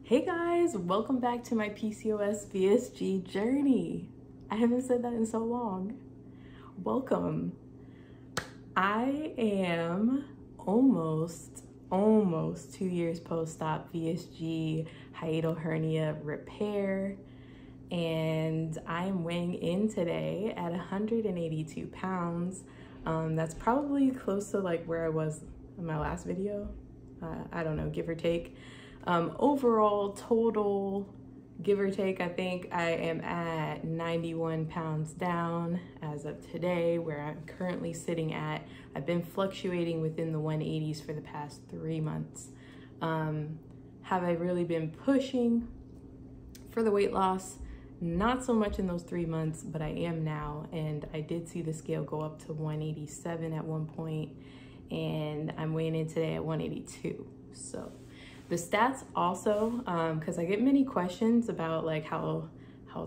Hey guys, welcome back to my PCOS VSG journey. I haven't said that in so long. Welcome. I am almost 2 years post-op VSG hiatal hernia repair, and I am weighing in today at 182 pounds. That's probably close to like where I was in my last video. I don't know, give or take. Overall total, give or take, I think I am at 91 pounds down as of today, where I'm currently sitting at. I've been fluctuating within the 180s for the past 3 months. Have I really been pushing for the weight loss? Not so much in those 3 months, but I am now, and I did see the scale go up to 187 at one point, and I'm weighing in today at 182. So the stats also, because I get many questions about like how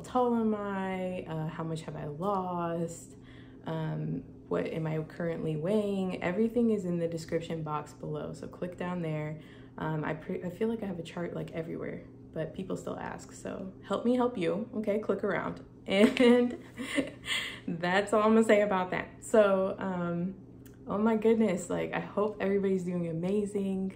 tall am I, how much have I lost, what am I currently weighing. Everything is in the description box below, so click down there. I feel like I have a chart like everywhere, but people still ask, so help me help you. Okay, click around. And that's all I'm gonna say about that. So oh my goodness, like I hope everybody's doing amazing.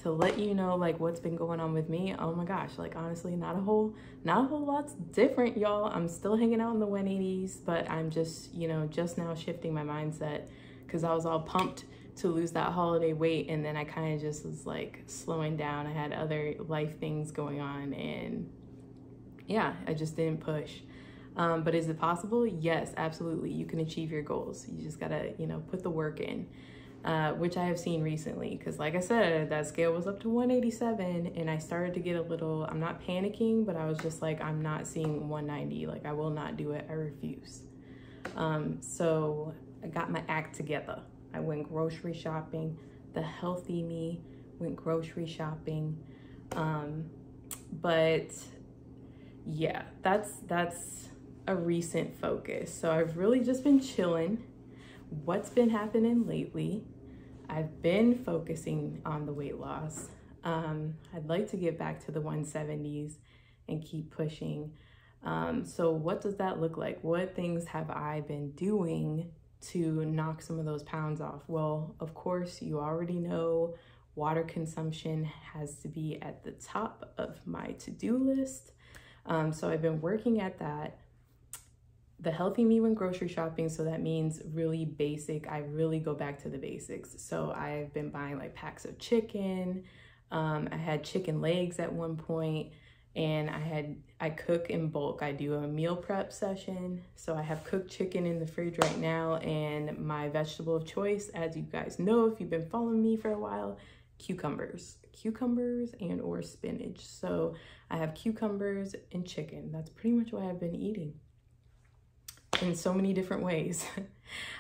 To let you know like what's been going on with me, oh my gosh, like honestly not a whole lot's different, y'all. I'm still hanging out in the 180s, but I'm just, you know, just now shifting my mindset because I was all pumped to lose that holiday weight, and then I kind of just was like slowing down. I had other life things going on, and yeah, I just didn't push. But is it possible? Yes, absolutely. You can achieve your goals. You just gotta, you know, put the work in. Which I have seen recently, because like I said, that scale was up to 187, and I started to get a little, I'm not panicking, but I was just like, I'm not seeing 190, like I will not do it, I refuse. So I got my act together. I went grocery shopping. The healthy me went grocery shopping. But yeah, that's a recent focus. So I've really just been chilling. What's been happening lately? I've been focusing on the weight loss. I'd like to get back to the 170s and keep pushing. So what does that look like? What things have I been doing to knock some of those pounds off? Well, of course, you already know water consumption has to be at the top of my to-do list. So I've been working at that. The healthy me when grocery shopping, so that means really basic. I really go back to the basics. So I've been buying like packs of chicken. I had chicken legs at one point, and I cook in bulk. I do a meal prep session. So I have cooked chicken in the fridge right now, and my vegetable of choice, as you guys know, if you've been following me for a while, cucumbers and or spinach. So I have cucumbers and chicken. That's pretty much what I've been eating in so many different ways.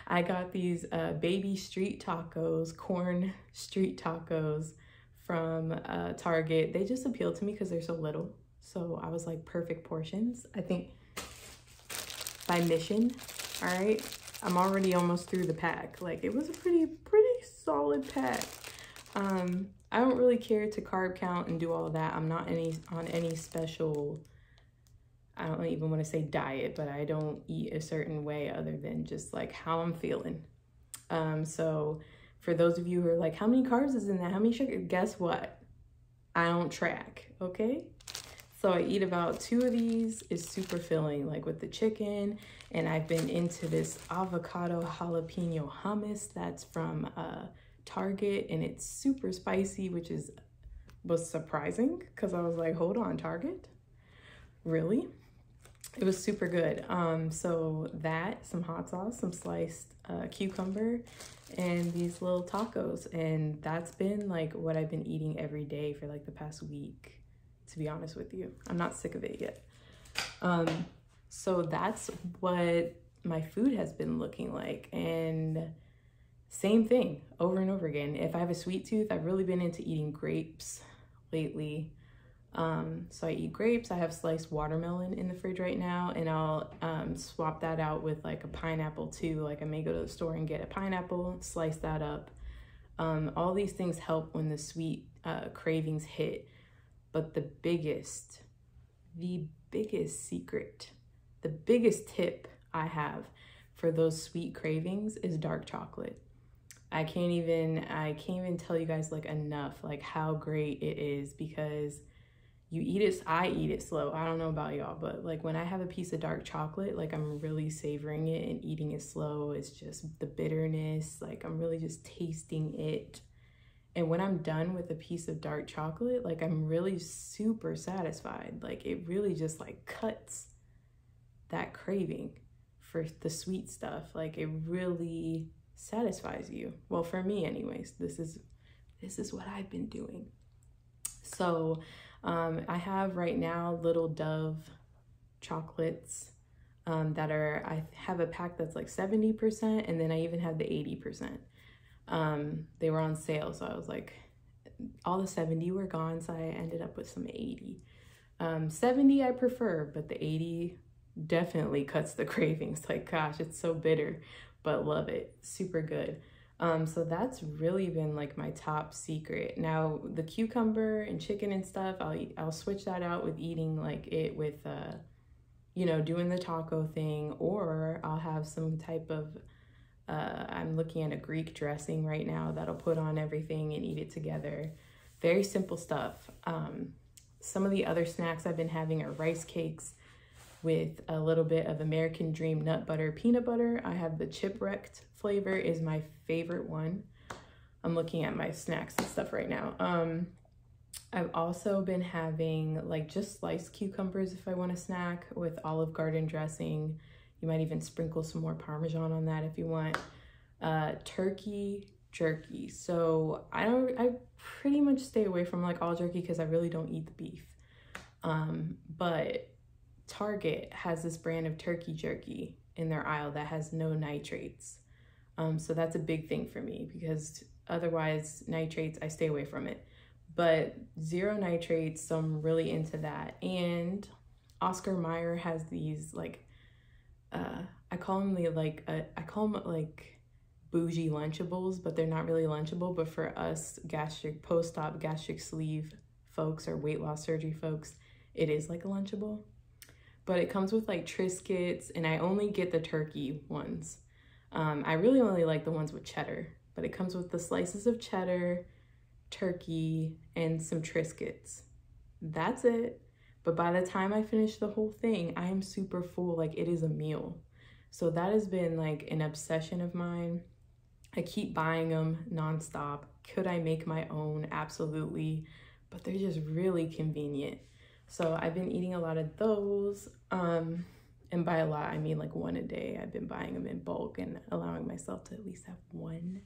I got these baby street tacos, corn street tacos from Target. They just appealed to me because they're so little. So I was like, perfect portions. I think by mission, all right? I'm already almost through the pack. Like it was a pretty solid pack. I don't really care to carb count and do all of that. I'm not on any special, I don't even want to say diet, but I don't eat a certain way other than just like how I'm feeling. So for those of you who are like, how many carbs is in that? How many sugar? Guess what? I don't track, okay? So I eat about 2 of these. It's super filling, like with the chicken. And I've been into this avocado jalapeno hummus that's from Target, and it's super spicy, which was surprising because I was like, hold on, Target? Really? It was super good. So that, some hot sauce, some sliced cucumber, and these little tacos. And that's been like what I've been eating every day for like the past week, to be honest with you. I'm not sick of it yet. So that's what my food has been looking like. And same thing over and over again. If I have a sweet tooth, I've really been into eating grapes lately. So I eat grapes. I have sliced watermelon in the fridge right now, and I'll swap that out with like a pineapple too. Like I may go to the store and get a pineapple, slice that up. All these things help when the sweet cravings hit. But the biggest secret, the biggest tip I have for those sweet cravings is dark chocolate. I can't even tell you guys like enough like how great it is, because I eat it slow. I don't know about y'all, but like when I have a piece of dark chocolate, like I'm really savoring it and eating it slow. It's just the bitterness, like I'm really just tasting it. And when I'm done with a piece of dark chocolate, like I'm really super satisfied. Like it really just like cuts that craving for the sweet stuff. Like it really satisfies you. Well, for me anyways, this is what I've been doing. So I have right now Little Dove chocolates I have a pack that's like 70%, and then I even have the 80%. They were on sale, so I was like, all the 70 were gone, so I ended up with some 80. 70 I prefer, but the 80 definitely cuts the cravings. Like, gosh, it's so bitter, but love it. Super good. So that's really been like my top secret. Now the cucumber and chicken and stuff, I'll switch that out with eating like it with, you know, doing the taco thing, or I'll have some type of, I'm looking at a Greek dressing right now that'll put on everything and eat it together. Very simple stuff. Some of the other snacks I've been having are rice cakes with a little bit of American Dream nut butter, peanut butter. I have the chipwrecked flavor is my favorite one. I'm looking at my snacks and stuff right now. I've also been having like just sliced cucumbers if I want a snack with Olive Garden dressing. You might even sprinkle some more Parmesan on that if you want. Turkey jerky. So I pretty much stay away from like all jerky because I really don't eat the beef. But Target has this brand of turkey jerky in their aisle that has no nitrates. So that's a big thing for me, because otherwise nitrates, I stay away from it. But zero nitrates, so I'm really into that. And Oscar Mayer has these like, I call them like bougie Lunchables, but they're not really Lunchable. But for us post-op gastric sleeve folks or weight loss surgery folks, it is like a Lunchable. But it comes with like Triscuits, and I only get the turkey ones. I really only like the ones with cheddar, but it comes with the slices of cheddar, turkey, and some Triscuits. That's it. But by the time I finish the whole thing, I am super full. Like, it is a meal. So that has been like an obsession of mine. I keep buying them nonstop. Could I make my own? Absolutely. But they're just really convenient. So I've been eating a lot of those. And by a lot, I mean like one a day. I've been buying them in bulk and allowing myself to at least have one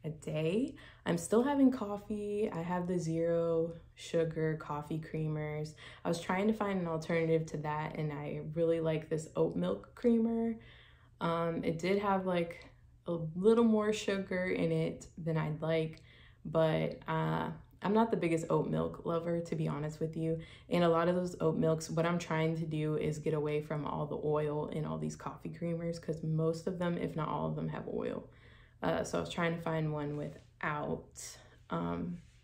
a day. I'm still having coffee. I have the zero sugar coffee creamers. I was trying to find an alternative to that, and I really like this oat milk creamer. It did have like a little more sugar in it than I'd like, but I'm not the biggest oat milk lover, to be honest with you. And a lot of those oat milks, what I'm trying to do is get away from all the oil in all these coffee creamers, because most of them, if not all of them, have oil. So I was trying to find one without,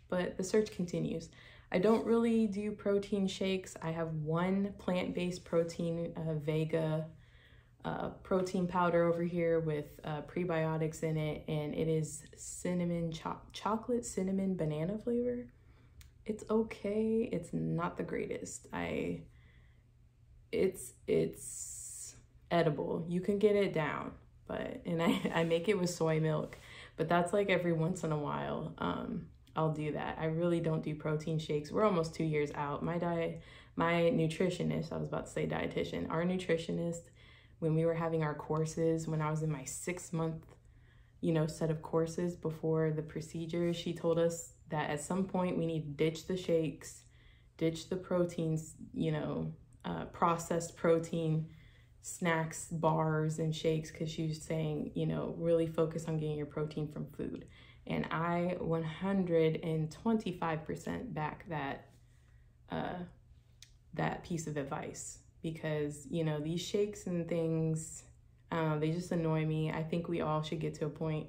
but the search continues. I don't really do protein shakes. I have one plant-based protein, Vega protein powder over here with prebiotics in it, and it is chocolate cinnamon banana flavor. It's okay. It's not the greatest. It's edible. You can get it down, and I make it with soy milk, but that's like every once in a while. I'll do that. I really don't do protein shakes. We're almost 2 years out. My nutritionist, I was about to say dietitian, our nutritionist, when we were having our courses, when I was in my 6-month, set of courses before the procedure, she told us that at some point we need to ditch the shakes, ditch the proteins, processed protein snacks, bars, and shakes, because she was saying, really focus on getting your protein from food. And I 125% back that piece of advice, because, these shakes and things, they just annoy me. I think we all should get to a point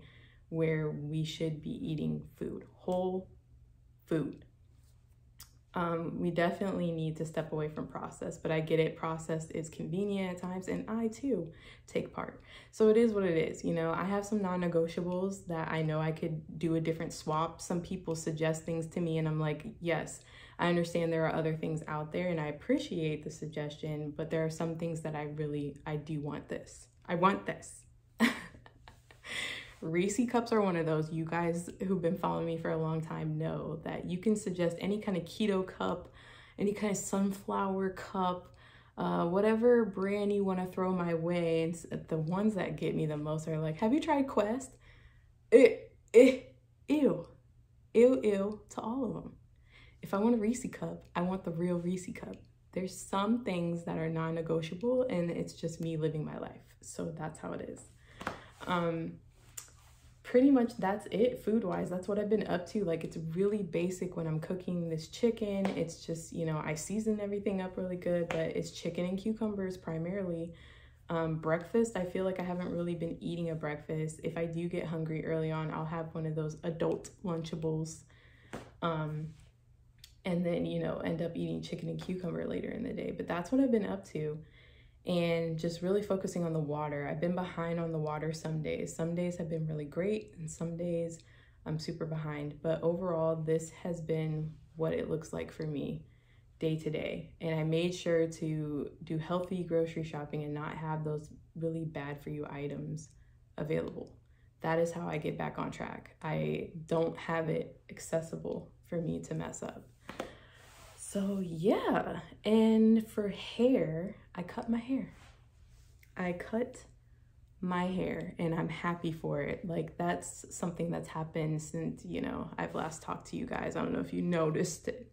where we should be eating food, whole food. We definitely need to step away from processed, but I get it. Processed is convenient at times, and I too take part. So it is what it is. You know, I have some non-negotiables that I know I could do a different swap. Some people suggest things to me and I'm like, yes, I understand there are other things out there and I appreciate the suggestion, but there are some things that I do want this. I want this. Reese cups are one of those. You guys who've been following me for a long time know that you can suggest any kind of keto cup, any kind of sunflower cup, whatever brand you want to throw my way. And the ones that get me the most are like, have you tried Quest? Ew, ew to all of them. If I want a Reese cup, I want the real Reese cup. There's some things that are non-negotiable and it's just me living my life. So that's how it is. Pretty much that's it food-wise. That's what I've been up to. Like, it's really basic when I'm cooking this chicken. It's just, you know, I season everything up really good, but it's chicken and cucumbers primarily. Breakfast, I feel like I haven't really been eating a breakfast. If I do get hungry early on, I'll have one of those adult Lunchables. And then, you know, end up eating chicken and cucumber later in the day. But that's what I've been up to. And just really focusing on the water. I've been behind on the water some days. Some days have been really great and some days I'm super behind. But overall, this has been what it looks like for me day to day. And I made sure to do healthy grocery shopping and not have those really bad for you items available. That is how I get back on track. I don't have it accessible for me to mess up. So yeah, and for hair, I cut my hair. I cut my hair and I'm happy for it. Like, that's something that's happened since, you know, I've last talked to you guys. I don't know if you noticed it,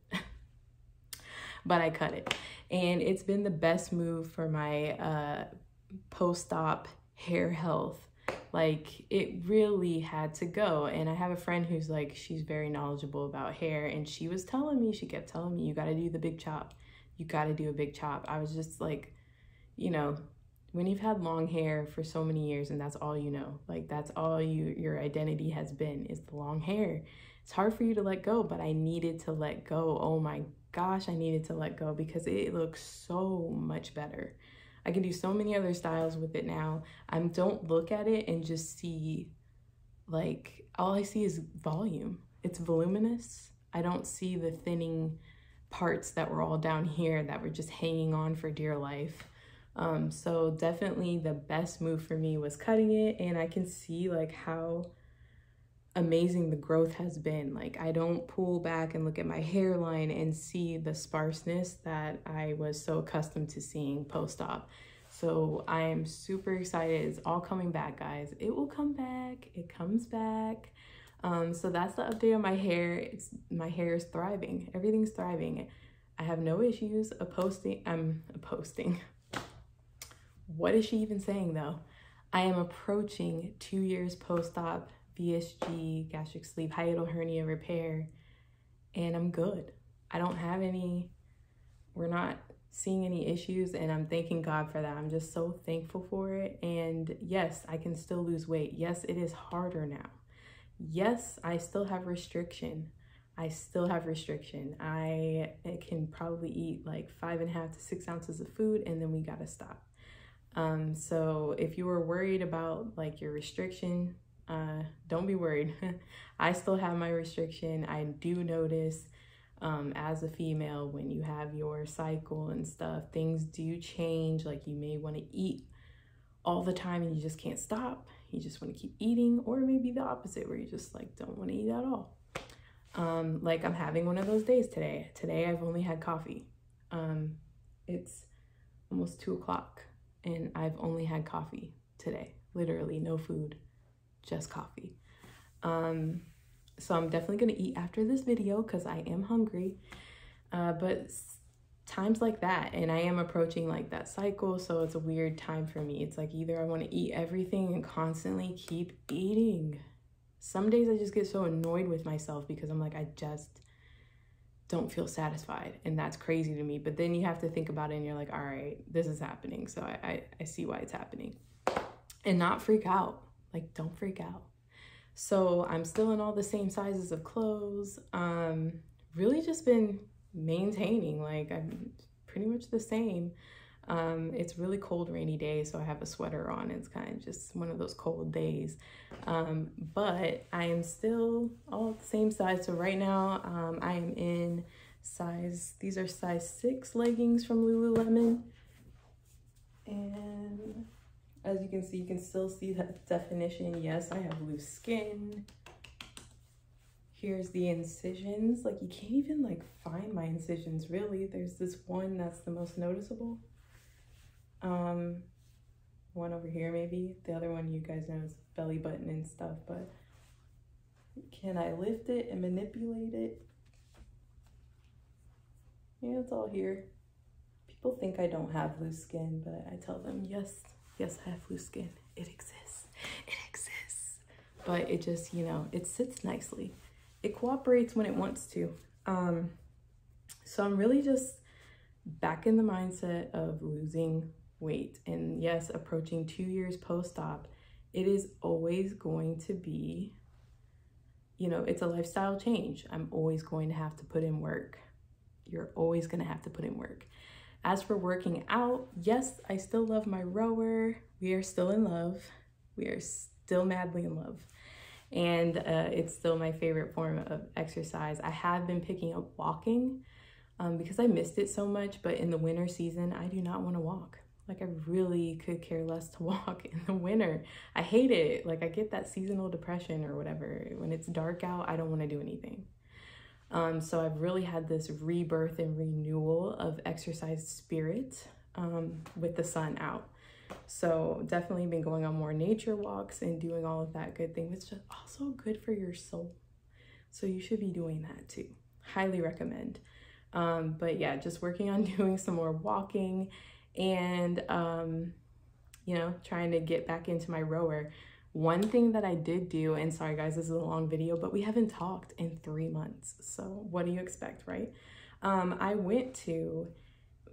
but I cut it. And it's been the best move for my post-op hair health. Like, it really had to go. And I have a friend who's like, she's very knowledgeable about hair. And she was telling me, she kept telling me, you got to do the big chop. You got to do a big chop. I was just like, you know, when you've had long hair for so many years and that's all you know, like that's all your identity has been, is the long hair. It's hard for you to let go, but I needed to let go. Oh my gosh, I needed to let go because it looks so much better. I can do so many other styles with it now. I don't look at it and just see, like, all I see is volume. It's voluminous. I don't see the thinning parts that were all down here that were just hanging on for dear life. So definitely the best move for me was cutting it, and I can see like how amazing the growth has been. Like, I don't pull back and look at my hairline and see the sparseness that I was so accustomed to seeing post-op. So I am super excited. It's all coming back, guys. It will come back. It comes back. So that's the update on my hair. My hair is thriving. Everything's thriving. I have no issues posting. What is she even saying though? I am approaching 2 years post-op VSG, gastric sleeve, hiatal hernia repair, and I'm good. I don't have any, we're not seeing any issues, and I'm thanking God for that. I'm just so thankful for it. And yes, I can still lose weight. Yes, it is harder now. Yes, I still have restriction. I can probably eat like 5.5 to 6 ounces of food, and then we gotta stop. So if you were worried about like your restriction, don't be worried. I still have my restriction. I do notice as a female, when you have your cycle and stuff, things do change. Like, you may want to eat all the time and you just can't stop. You just want to keep eating, or maybe the opposite where you just like don't want to eat at all. Like, I'm having one of those days today. Today I've only had coffee. It's almost 2 o'clock and I've only had coffee today. Literally no food, just coffee. So I'm definitely gonna eat after this video because I am hungry. But times like that, and I am approaching like that cycle, so it's a weird time for me. It's like either I want to eat everything and constantly keep eating. Some days I just get so annoyed with myself because I'm like, I just don't feel satisfied, and that's crazy to me. But then you have to think about it and you're like, all right, this is happening, so I see why it's happening. And not freak out. Like, don't freak out. So I'm still in all the same sizes of clothes. Really just been maintaining. Like, I'm pretty much the same. It's really cold, rainy day, so I have a sweater on. It's kind of just one of those cold days. But I am still all the same size. So right now, I am in these are size 6 leggings from Lululemon. And as you can see, you can still see that definition. Yes, I have loose skin. Here's the incisions. Like, you can't even like find my incisions really. There's this one that's the most noticeable. One over here maybe. The other one you guys know is belly button and stuff, but can I lift it and manipulate it? Yeah, it's all here. People think I don't have loose skin, but I tell them, yes, I have loose skin. It exists. It exists. But it just, you know, it sits nicely. It cooperates when it wants to. So I'm really just back in the mindset of losing weight. And yes, approaching 2 years post-op, it is always going to be, you know, it's a lifestyle change. I'm always going to have to put in work. You're always going to have to put in work. As for working out, yes, I still love my rower. We are still in love. We are still madly in love. And it's still my favorite form of exercise. I have been picking up walking because I missed it so much, but in the winter season, I do not want to walk. Like, I really could care less to walk in the winter. I hate it. Like, I get that seasonal depression or whatever. When it's dark out, I don't want to do anything. So I've really had this rebirth and renewal of exercise spirit with the sun out. So definitely been going on more nature walks and doing all of that good thing. It's just also good for your soul. So you should be doing that too. Highly recommend. But yeah, just working on doing some more walking and, you know, trying to get back into my rower. One thing that I did do, and sorry guys, this is a long video, but we haven't talked in 3 months. So what do you expect, right? I went to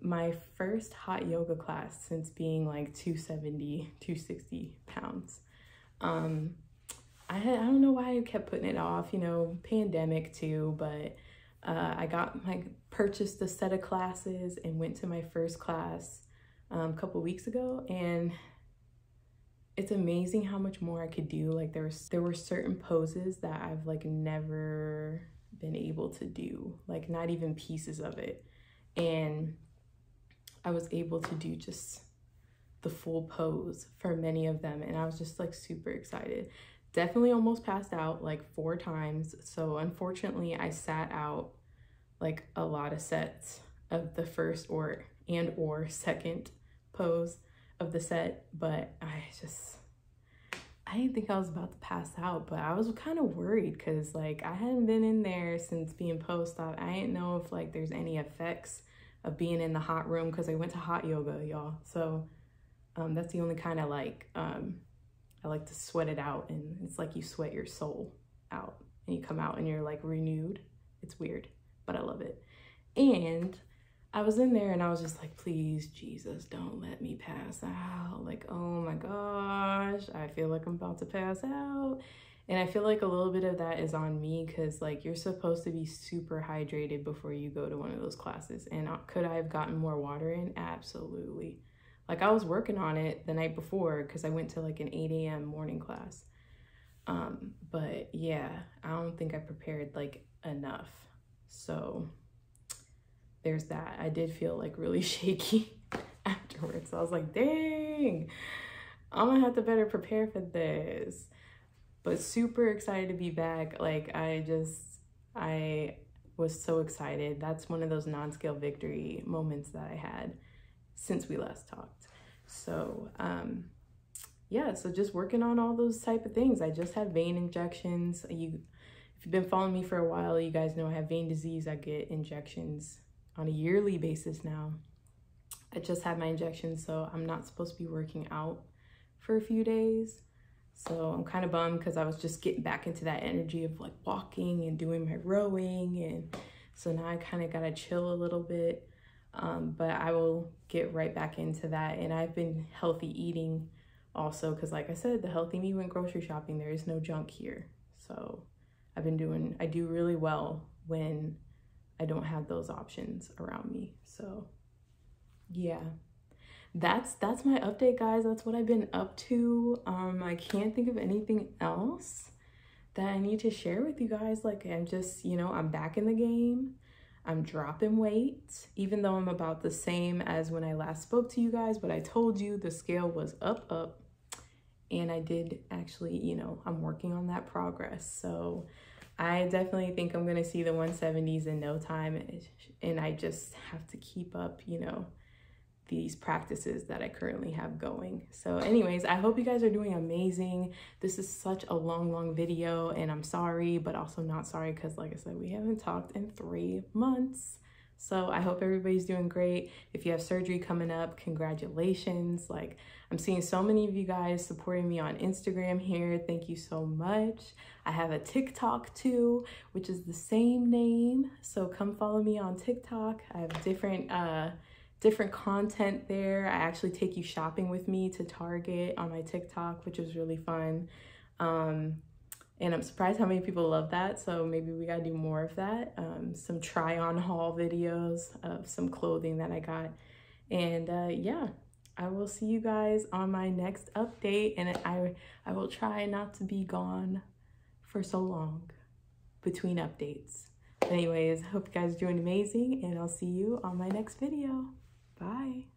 my first hot yoga class since being like 270, 260 pounds. I don't know why I kept putting it off, you know, pandemic too, but I purchased a set of classes and went to my first class a couple weeks ago, and it's amazing how much more I could do. Like, there were certain poses that I've like never been able to do, like not even pieces of it. And I was able to do just the full pose for many of them. And I was just like super excited. Definitely almost passed out like 4 times. So unfortunately I sat out like a lot of sets of the first or second pose of the set, but I didn't think I was about to pass out, but I was kind of worried because like I hadn't been in there since being post-op. I didn't know if like there's any effects of being in the hot room because I went to hot yoga, y'all. So that's the only kind of like, I like to sweat it out, and it's like you sweat your soul out and you come out and you're like renewed. It's weird, but I love it. And I was in there and I was just like, please, Jesus, don't let me pass out. Like, oh my gosh, I feel like I'm about to pass out. And I feel like a little bit of that is on me because like you're supposed to be super hydrated before you go to one of those classes. And could I have gotten more water in? Absolutely. Like, I was working on it the night before because I went to like an 8 a.m. morning class. But yeah, I don't think I prepared like enough. So there's that. I did feel like really shaky afterwards. I was like, dang, I'm gonna have to better prepare for this. But super excited to be back. Like, I was so excited. That's one of those non-scale victory moments that I had since we last talked. So yeah, so just working on all those type of things. I just had vein injections. If you've been following me for a while, you guys know I have vein disease. I get injections on a yearly basis now. I just had my injections, so I'm not supposed to be working out for a few days. So I'm kind of bummed because I was just getting back into that energy of like walking and doing my rowing. And so now I kind of got to chill a little bit. But I will get right back into that. And I've been healthy eating also because, like I said, the healthy me went grocery shopping. There is no junk here. So I do really well when I don't have those options around me. So yeah, that's my update, guys. That's what I've been up to. I can't think of anything else that I need to share with you guys. Like, I'm just, you know, I'm back in the game. I'm dropping weight, even though I'm about the same as when I last spoke to you guys, but I told you the scale was up, and I did actually, you know, I'm working on that progress. So I definitely think I'm gonna see the 170s in no time, and I just have to keep up, you know, these practices that I currently have going. So anyways, I hope you guys are doing amazing. This is such a long video, and I'm sorry, but also not sorry, because like I said, we haven't talked in 3 months. So I hope everybody's doing great. If you have surgery coming up, congratulations. Like, I'm seeing so many of you guys supporting me on Instagram here. Thank you so much. I have a TikTok too, which is the same name. So come follow me on TikTok. I have different content there. I actually take you shopping with me to Target on my TikTok, which is really fun. And I'm surprised how many people love that. So maybe we gotta do more of that. Some try on haul videos of some clothing that I got. And yeah, I will see you guys on my next update. And I will try not to be gone for so long between updates. Anyways, hope you guys are doing amazing, and I'll see you on my next video. Bye.